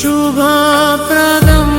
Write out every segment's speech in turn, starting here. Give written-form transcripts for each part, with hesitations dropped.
శుభప్రదం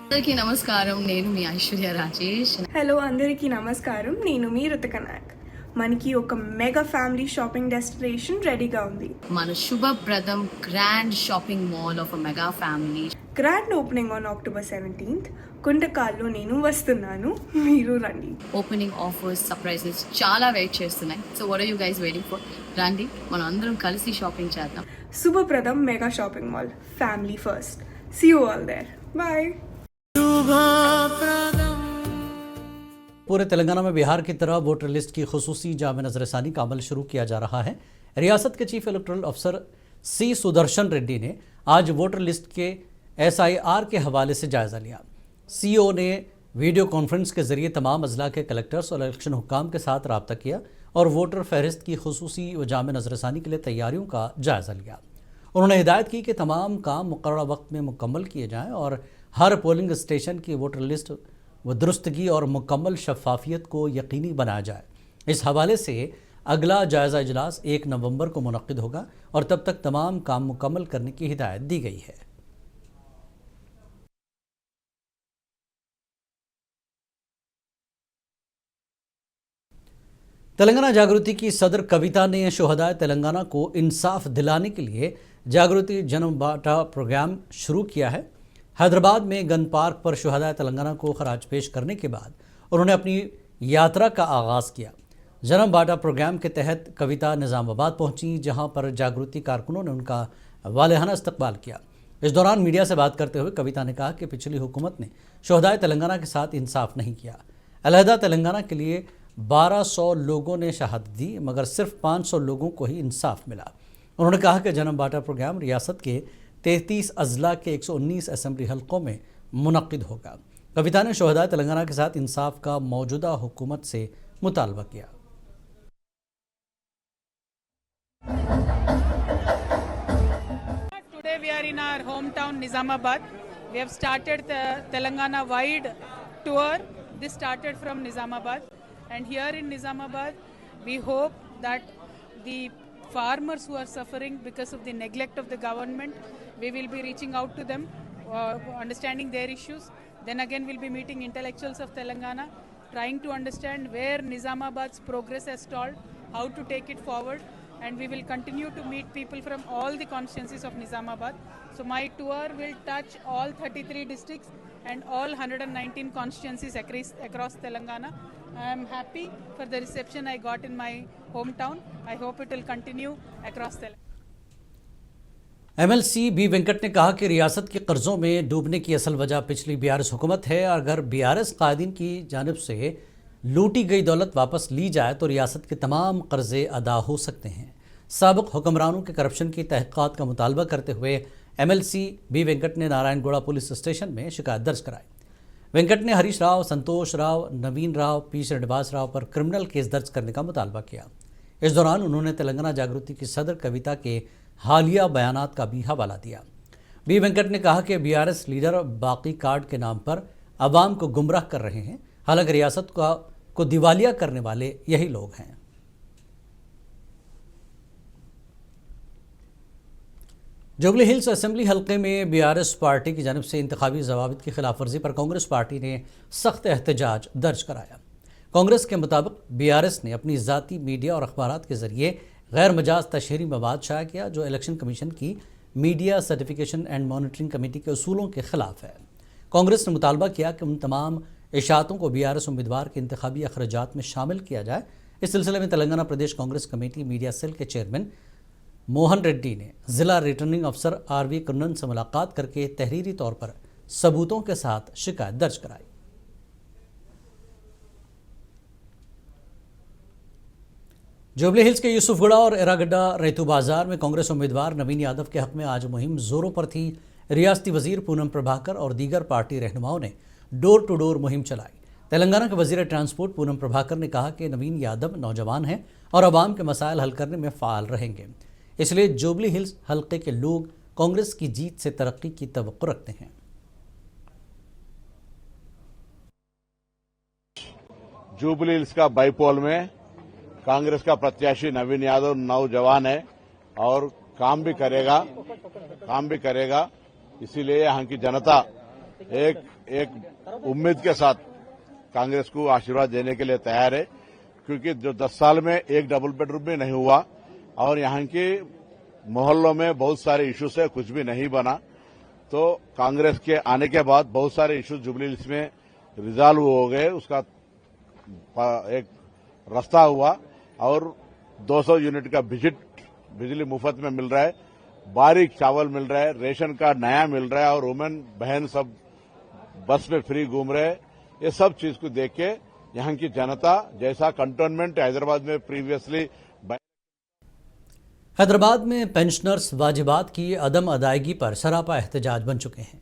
అందరికీ నమస్కారం. నేను మీ ఐశ్వర్య రాజేష్. హలో అందరికీ నమస్కారం. నేను మీ రుతిక నాయక్. మనకి ఒక మెగా ఫ్యామిలీ షాపింగ్ డెస్టినేషన్ రెడీగా ఉంది. మన Subhapradam grand shopping mall of mega family. Grand opening on October 17th. కుంటకాల్లో నేను వస్తున్నాను, మీరు రండి. ఓపెనింగ్ ఆఫర్స్, సర్ప్రైజెస్ చాలా వెయిట్ చేస్తున్నాయి. So what are you guys waiting for? రండి, మనం అందరం కలిసి షాపింగ్ చేద్దాం. Subhapradam mega shopping mall, family first. See you all there. Bye. पूरे तेलंगाना में बिहार की तरह वोटर लिस्ट की खुसूसी जामे नजरसानी का अमल शुरू किया जा रहा है। रियासत के चीफ इलेक्टोरल अफसर सी सुदर्शन रेड्डी ने आज वोटर लिस्ट के SIR के हवाले से जायज़ा लिया। CEO ने वीडियो कॉन्फ्रेंस के जरिए तमाम अजला के कलेक्टर्स और इलेक्शन हुक्काम के साथ रब्ता किया और वोटर फहरिस्त की खुसूसी व जामे नजरसानी के लिए तैयारियों का जायज़ा लिया। उन्होंने हिदायत की कि तमाम काम मुकर्रर वक्त में मुकम्मल किए जाएँ और हर पोलिंग स्टेशन की वोटर लिस्ट व दुरुस्तगी और मुकम्मल शफाफियत को यकीनी बनाया जाए। इस हवाले से अगला जायज़ा इजलास 1 नवंबर को मुनक्किद होगा और तब तक तमाम काम मुकम्मल करने की हिदायत दी गई है। तेलंगाना जागृति की सदर कविता ने शोहदाए तेलंगाना को इंसाफ दिलाने के लिए जागृति जन्म बाटा प्रोग्राम शुरू किया है। हैदराबाद में गन पार्क पर शोहदाए तेलंगाना को खराज पेश करने के बाद उन्होंने अपनी यात्रा का आगाज़ किया। जन्म बाटा प्रोग्राम के तहत कविता निज़ामाबाद पहुंची, जहां पर जागृति कारकुनों ने उनका वालेहाना इस्तकबाल किया। इस दौरान मीडिया से बात करते हुए कविता ने कहा कि पिछली हुकूमत ने शोहदाए तेलंगाना के साथ इंसाफ नहीं किया। अलहदा तेलंगाना के लिए 1200 लोगों ने शहादत दी, मगर सिर्फ 500 लोगों को ही इंसाफ मिला। उन्होंने कहा कि जन्म बाटा प्रोग्राम रियासत के 33 अजला के 119 असम्बली हल्कों में मुनक्किद होगा। कविता ने शोहदाए तेलंगाना के साथ इंसाफ का मौजूदा हुकूमत से मुतालबा किया। Today we are in our hometown Nizamabad. We have started the Telangana wide tour. This started from Nizamabad, and here in Nizamabad we hope that the farmers who are suffering because of the neglect of the government, we will be reaching out to them, understanding their issues. Then again we'll be meeting intellectuals of Telangana, trying to understand where Nizamabad's progress has stalled, how to take it forward, and we will continue to meet people from all the constituencies of Nizamabad. So my tour will touch all 33 districts and all 119 constituencies across Telangana. I am happy for the reception I got in my hometown. I hope it will continue across Telangana. MLC B Venkat ने कहा कि रियासत के कर्ज़ों में डूबने की असल वजह पिछली BRS हुकूमत है। अगर BRS कायदीन की जानिब से लूटी गई दौलत वापस ली जाए तो रियासत के तमाम कर्ज़े अदा हो सकते हैं। साबिक़ हुक्मरानों के करप्शन की तहक़ीक़ात का मुतालबा करते हुए MLC बी वेंकट ने नारायणगौड़ा पुलिस स्टेशन में शिकायत दर्ज कराई। वेंकट ने हरीश राव, संतोष राव, नवीन राव, पी श्रीनिवास राव पर क्रिमिनल केस दर्ज करने का मुतालबा किया। इस दौरान उन्होंने तेलंगाना जागृति की सदर कविता के हालिया बयानात का भी हवाला दिया। बी वेंकट ने कहा कि BRS लीडर बाकी कार्ड के नाम पर अवाम को गुमराह कर रहे हैं, हालांकि रियासत को दिवालिया करने वाले यही लोग हैं। जुबली हिल्स असेंबली हल्के में BRS पार्टी की जानिब से इंतखाबी ज़वाबित की खिलाफ वर्जी पर कांग्रेस पार्टी ने सख्त एहतजाज दर्ज कराया। कांग्रेस के मुताबिक BRS ने अपनी ज़ाती मीडिया और अखबारात के ज़रिए गैर मजाज तशहरी मवाद शाया किया, जो इलेक्शन कमीशन की media certification and monitoring committee के उसूलों के खिलाफ है। कांग्रेस ने मुतालबा किया कि उन तमाम इशातों को BRS उम्मीदवार के इंतखाबी अखराजात में शामिल किया जाए। इस सिलसिले में तेलंगाना प्रदेश कांग्रेस कमेटी मीडिया सेल के चेयरमैन मोहन रेड्डी ने ज़िला रिटर्निंग अफसर RV कुन्नन से मुलाकात करके तहरीरी तौर पर सबूतों के साथ शिकायत दर्ज कराई। जुबली हिल्स के यूसुफगढ़ा और एरागड्डा रैतू बाजार में कांग्रेस उम्मीदवार नवीन यादव के हक में आज मुहिम जोरों पर थी। रियासती वजीर पूनम प्रभाकर और दीगर पार्टी रहनुमाओं ने डोर टू डोर मुहिम चलाई। तेलंगाना के वजीर ट्रांसपोर्ट पूनम प्रभाकर ने कहा कि नवीन यादव नौजवान हैं और आवाम के मसाइल हल करने में फ़ाल रहेंगे, इसलिए जुबली हिल्स हल्के के लोग कांग्रेस की जीत से तरक्की की तवक्को रखते हैं। जुबली हिल्स का बाईपोल में कांग्रेस का प्रत्याशी नवीन यादव नौजवान है और काम भी करेगा। इसीलिए यहाँ की जनता एक उम्मीद के साथ कांग्रेस को आशीर्वाद देने के लिए तैयार है, क्योंकि जो 10 साल में एक डबल बेडरूम भी नहीं हुआ और यहाँ के मोहल्लों में बहुत सारे इश्यूज है, कुछ भी नहीं बना। तो कांग्रेस के आने के बाद बहुत सारे इश्यूज जुबली हिल्स में रिजॉल्व हो गए, उसका एक रास्ता हुआ और 200 यूनिट का बिजली मुफ्त में मिल रहा है, बारीक चावल मिल रहा है, रेशन कार्ड नया मिल रहा है और वुमेन बहन सब बस में फ्री घूम रहे हैं। ये सब चीज को देख के यहाँ की जनता जैसा कंटोनमेंट हैदराबाद में प्रीवियसली हैदराबाद में पेंशनर्स वाजिबात की अदम अदायगी पर सरापा एहतजाज बन चुके हैं।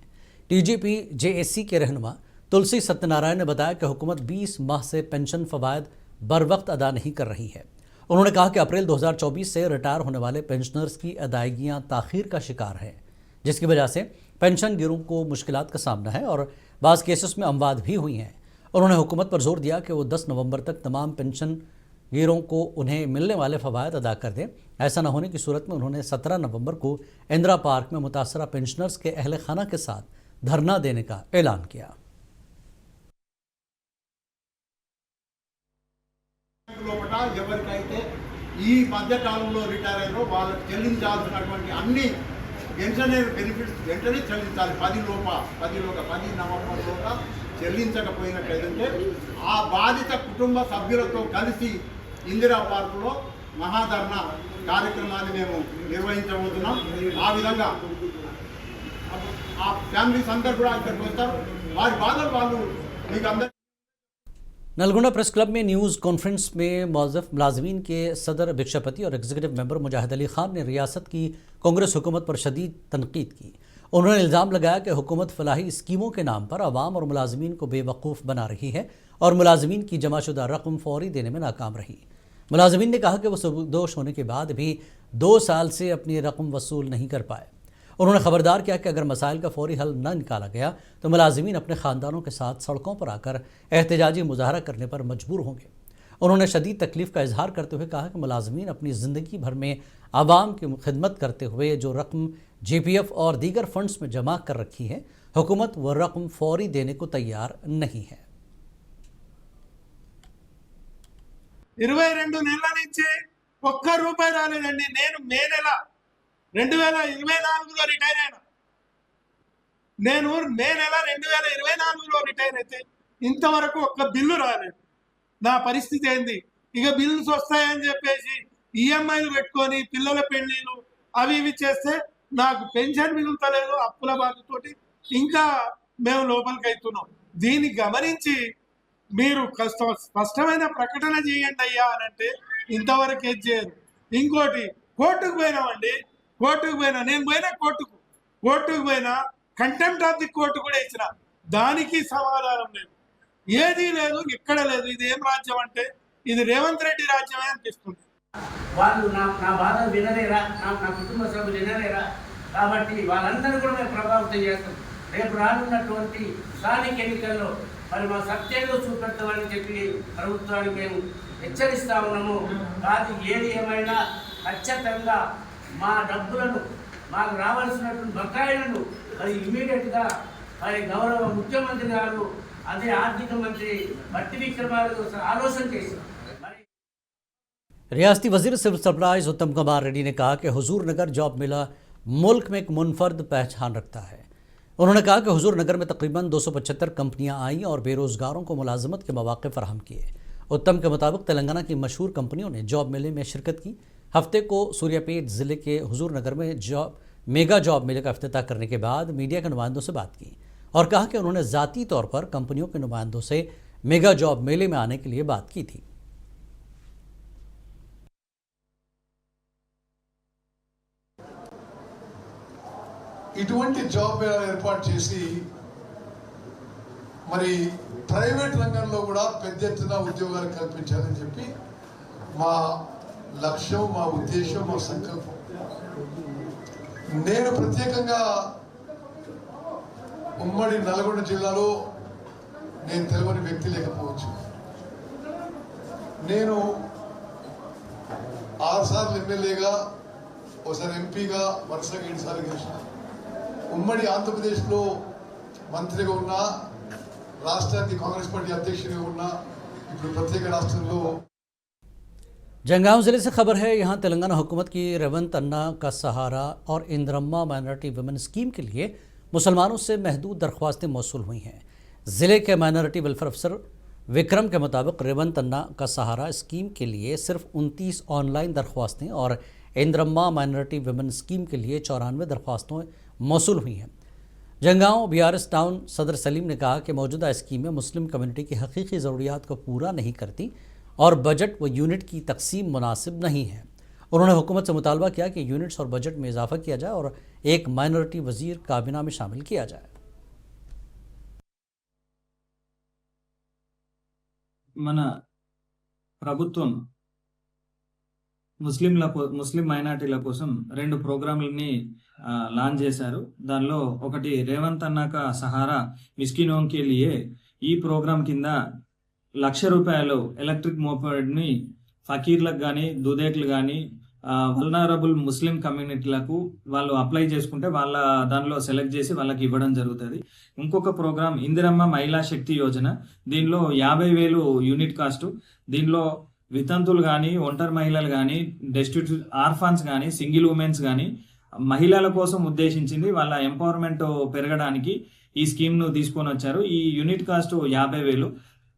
टीजीपी जेएसी के रहनुमा तुलसी सत्यनारायण ने बताया कि हुकूमत 20 माह से पेंशन फवायद बर वक्त अदा नहीं कर रही है। उन्होंने कहा कि अप्रैल 2024 से रिटायर होने वाले पेंशनर्स की अदायगियां ताखीर का शिकार है, जिसकी वजह से पेंशन गिरों को मुश्किलात का सामना है और बाज़ केसेस में अमवात भी हुई हैं। उन्होंने हुकूमत पर जोर दिया कि वो 10 नवंबर तक तमाम पेंशन गिरों को उन्हें मिलने वाले फ़वायद अदा कर दें। ऐसा न होने की सूरत में उन्होंने 17 नवंबर को इंदिरा पार्क में मुतासरा पेंशनर्स के अहल खाना के साथ धरना देने का ऐलान किया। ఎవరికైతే ఈ మధ్య కాలంలో రిటైర్ అయ్యారో వాళ్ళకి చెల్లించాల్సినటువంటి అన్ని పెన్షన్ బెనిఫిట్స్ వెంటనే చెల్లించాలి। 10 నవంబర్లోగా చెల్లించకపోయినట్లయితే ఆ బాధిత కుటుంబ సభ్యులతో కలిసి ఇందిరా పార్కులో మహాధర్నా కార్యక్రమాన్ని మేము నిర్వహించబోతున్నాం। ఆ విధంగా ఆ ఫ్యామిలీస్ అందరూ కూడా ఇక్కడికి వస్తారు, వారి బాధలు వాళ్ళు మీకు అందరూ। नलगोंडा प्रेस क्लब में न्यूज़ कॉन्फ्रेंस में मौजूद मुलाजमीन के सदर भिक्षापति और एग्जीक्यूटिव मेंबर मुजाहिद अली खान ने रियासत की कांग्रेस हुकूमत पर शदीद तनकीद की। उन्होंने इल्ज़ाम लगाया कि हुकूमत फलाही स्कीमों के नाम पर आवाम और मुलाजमीन को बेवकूफ़ बना रही है और मुलाजमीन की जमाशुदा रकम फौरी देने में नाकाम रही। मुलाजमीन ने कहा कि वो सबूतदोश होने के बाद भी 2 साल से अपनी रकम वसूल नहीं कर पाए। उन्होंने खबरदार किया कि अगर मसाइल का फौरी हल न निकाला गया तो मुलाजमीन अपने ख़ानदानों के साथ सड़कों पर आकर एहतजाजी मुजाहरा करने पर मजबूर होंगे। उन्होंने शदीद तकलीफ़ का इजहार करते हुए कहा कि मुलाजमीन अपनी ज़िंदगी भर में आवाम की खिदमत करते हुए जो रकम GPF और दीगर फंड्स में जमा कर रखी है, हुकूमत वह रकम फौरी देने को तैयार नहीं है। 22 నెలల నుంచి ఒక్క రూపాయి రాలేదండి। నేను మే నెల 2024లో రిటైర్ అయినా। నేను మే నెల 2024లో రిటైర్ అయితే ఇంతవరకు ఒక్క బిల్లు రాలేదు। నా పరిస్థితి ఏంది? ఇక బిల్లుస్ వస్తాయని చెప్పేసి ఈఎంఐలు పెట్టుకొని పిల్లల పెళ్లిళ్ళు అవి ఇవి చేస్తే నాకు పెన్షన్ మిగులుతలేదు, అప్పుల బాధతోటి ఇంకా మేము లోపలికి అవుతున్నాం। దీన్ని గమనించి మీరు స్పష్టమైన ప్రకటన చేయండి అయ్యా అని అంటే ఇంతవరకు ఏం చేయరు। ఇంకోటి కోర్టుకు పోయినామండి, నేను పోయినా కోర్టుకు పోయినా కంటెంప్ట్ ఆఫ్ ది కోర్టు కూడా ఇచ్చిన, దానికి సమాధానం లేదు, ఏదీ లేదు, ఎక్కడ లేదు। ఇది ఏం రాజ్యం అంటే ఇది రేవంత్ రెడ్డి రాజ్యమే అనిపిస్తుంది। వాళ్ళు నా బాధ వినలేరా, నా కుటుంబ సభ్యులు వినలేరా? కాబట్టి వాళ్ళందరూ కూడా మేము ప్రభావితం చేస్తాం। రేపు రానున్నటువంటి స్థానిక ఎన్నికల్లో మరి మా సత్యంలో చూపెడతామని చెప్పి ప్రభుత్వానికి మేము హెచ్చరిస్తా ఉన్నాము। కాదు ఏది ఏమైనా ఖచ్చితంగా మా డబ్బులను, మాకు రావాల్సినటువంటి బకాయిలను మరి ఇమ్మీడియట్గా మరి గౌరవ ముఖ్యమంత్రి గారు, అదే ఆర్థిక మంత్రి బట్టి విక్రమార్క ఆలోచన చేశారు। रियासती वज़ीर सिविल सप्लाईज उत्तम कुमार रेड्डी ने कहा कि हुजूर नगर जॉब मेला मुल्क में एक मुनफर्द पहचान रखता है। उन्होंने कहा कि हुजूर नगर में तकरीबन 275 कंपनियां आईं और बेरोज़गारों को मुलाजमत के मौक़े फराहम किए। उत्तम के मुताबिक तेलंगाना की मशहूर कंपनियों ने जॉब मेले में शिरकत की। हफ्ते को सूर्यापेट ज़िले के हुजूर नगर में मेगा जॉब मेले का इफ्तिताह करने के बाद मीडिया के नुमाइंदों से बात की और कहा कि उन्होंने ज़ाती तौर पर कंपनियों के नुमाइंदों से मेगा जॉब मेले में आने के लिए बात की थी। ఇటువంటి జాబ్ మేళాలు ఏర్పాటు చేసి మరి ప్రైవేట్ రంగంలో కూడా పెద్ద ఎత్తున ఉద్యోగాలు కల్పించాలని చెప్పి మా లక్ష్యం, మా ఉద్దేశం, మా సంకల్పం। నేను ప్రత్యేకంగా ఉమ్మడి నల్గొండ జిల్లాలో నేను తెలియని వ్యక్తి లేకపోవచ్చు। నేను 6 సార్లు ఎమ్మెల్యేగా ఒకసారి ఎంపీగా వరుసగా 7 సార్లు గెలిచిన ఉమ్మడి ఆంధ్రప్రదేశ్లో మంత్రిగా ఉన్నా రాష్ట్రానికి కాంగ్రెస్ పార్టీ అధ్యక్షుడిగా ఉన్నా ఇప్పుడు ప్రత్యేక రాష్ట్రంలో। जंगांव जिले से खबर है, यहाँ तेलंगाना हुकूमत की रेवंत अन्ना का सहारा और इंद्रम्मा माइनॉरिटी वुमेन स्कीम के लिए मुसलमानों से महदूद दरख्वास्तें मौसूल हुई हैं। ज़िले के माइनॉरिटी वेलफेयर अफसर विक्रम के मुताबिक रेवंत अन्ना का सहारा स्कीम के लिए सिर्फ 29 ऑनलाइन दरख्वास्तें और इंद्रम्मा माइनॉरिटी वुमेन स्कीम के लिए 94 दरख्वास्तें मौसूल हुई हैं। जंगांव BRS टाउन सदर सलीम ने कहा कि मौजूदा स्कीमें मुस्लिम कम्युनिटी की हकीकी ज़रूरियात को पूरा नहीं करती और बजट व यूनिट की तकसीम मुनासिब नहीं है। उन्होंने हुकूमत से मुतालबा किया कि यूनिट्स और बजट में इजाफा किया जाए और एक माइनॉरिटी वजीर काबीना में शामिल किया जाए। మన ప్రభుత్వం ముస్లిం మైనార్టీల కోసం 2 ప్రోగ్రాంలని లాంచ్ చేశారు। దానిలో ఒకటి రేవంత్ అన్నాక సహారా మిస్కినోం కే లియే ఈ ప్రోగ్రాం కింద ₹1,00,000 ఎలక్ట్రిక్ మోపెడ్ని ఫకీర్లకు కానీ దుదేకులు కానీ వల్నరబుల్ ముస్లిం కమ్యూనిటీలకు వాళ్ళు అప్లై చేసుకుంటే వాళ్ళ దానిలో సెలెక్ట్ చేసి వాళ్ళకి ఇవ్వడం జరుగుతుంది। ఇంకొక ప్రోగ్రామ్ ఇందిరమ్మ మహిళా శక్తి యోజన, దీనిలో 50,000 యూనిట్ కాస్ట్। దీనిలో వితంతులు కానీ ఒంటరి మహిళలు కానీ డెస్టిట్యూట్ ఆర్ఫాన్స్ కానీ సింగిల్ ఉమెన్స్ కానీ మహిళల కోసం ఉద్దేశించింది, వాళ్ళ ఎంపవర్మెంట్ పెరగడానికి ఈ స్కీమ్ను తీసుకొని వచ్చారు। ఈ యూనిట్ కాస్ట్ 50,000।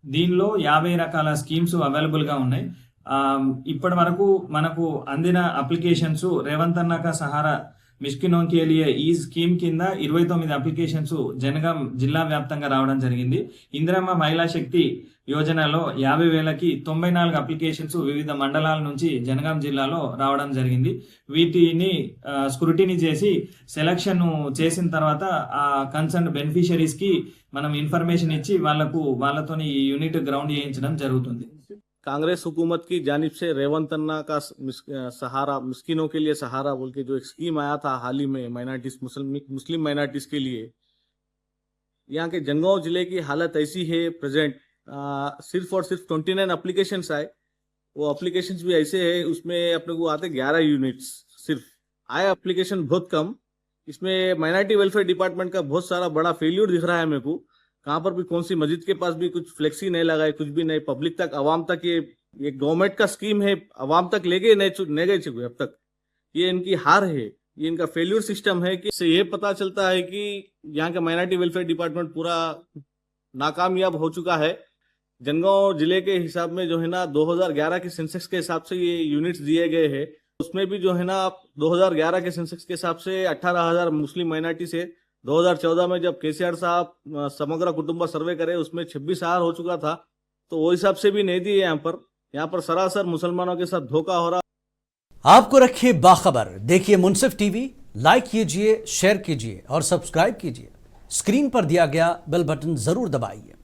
దీనిలో 50 రకాల స్కీమ్స్ అవైలబుల్గా ఉన్నాయి। ఇప్పటి వరకు మనకు అందిన అప్లికేషన్స్ రేవంత్ అన్నా కా సహారా మిస్కినోం కే లియే ఈ స్కీమ్ కింద 29 అప్లికేషన్స్ జనగాం జిల్లా వ్యాప్తంగా రావడం జరిగింది। ఇందిరమ్మ మహిళా శక్తి యోజనలో 50,000కి 94 అప్లికేషన్స్ వివిధ మండలాల నుంచి జనగాం జిల్లాలో రావడం జరిగింది। వీటిని స్క్రూటినీ చేసి సెలక్షన్ చేసిన తర్వాత ఆ కన్సర్న్ బెనిఫిషరీస్కి మనం ఇన్ఫర్మేషన్ ఇచ్చి వాళ్ళతోని ఈ యూనిట్ గ్రౌండ్ చేయించడం జరుగుతుంది। कांग्रेस हुकूमत की जानिब से रेवंत अन्ना का सहारा मिस्किनों के लिए सहारा बोल के जो एक स्कीम आया था हाल ही में माइनॉरिटीज मुस्लिम माइनॉरिटीज के लिए, यहाँ के जंगांव जिले की हालत ऐसी है प्रेजेंट, सिर्फ और सिर्फ 29 एप्लीकेशंस आए। वो एप्लीकेशंस भी ऐसे है उसमें अपने को आते 11 यूनिट्स सिर्फ आए, एप्लीकेशन बहुत कम। इसमें माइनॉरिटी वेलफेयर डिपार्टमेंट का बहुत सारा बड़ा फेल्यूर दिख रहा है मेरे को। कहाँ पर भी कौन सी मस्जिद के पास भी कुछ फ्लेक्सी नहीं लगाए, कुछ भी नहीं, पब्लिक तक आवाम तक ये गवर्नमेंट का स्कीम है आवाम तक ले गए नहीं गए चुके अब तक। ये इनकी हार है, ये इनका फेल्यूर सिस्टम है कि इससे ये पता चलता है कि यहाँ का माइनॉरिटी वेलफेयर डिपार्टमेंट पूरा नाकामयाब हो चुका है। जंगांव जिले के हिसाब में जो है ना 2011 के सेंसेक्स के हिसाब से ये यूनिट्स दिए गए हैं, उसमें भी जो है ना 2011 के सेंसेक्स के हिसाब से 18,000 मुस्लिम माइनॉरिटी से 2014 में जब केसीआर साहब समग्र कुटुंब सर्वे करे उसमें 26,000 हो चुका था, तो वो हिसाब से भी नहीं दिए। यहाँ पर सरासर मुसलमानों के साथ धोखा हो रहा। आपको रखिए बाखबर, देखिए मुनसिफ टीवी, लाइक कीजिए, शेयर कीजिए और सब्सक्राइब कीजिए। स्क्रीन पर दिया गया बेल बटन जरूर दबाइए।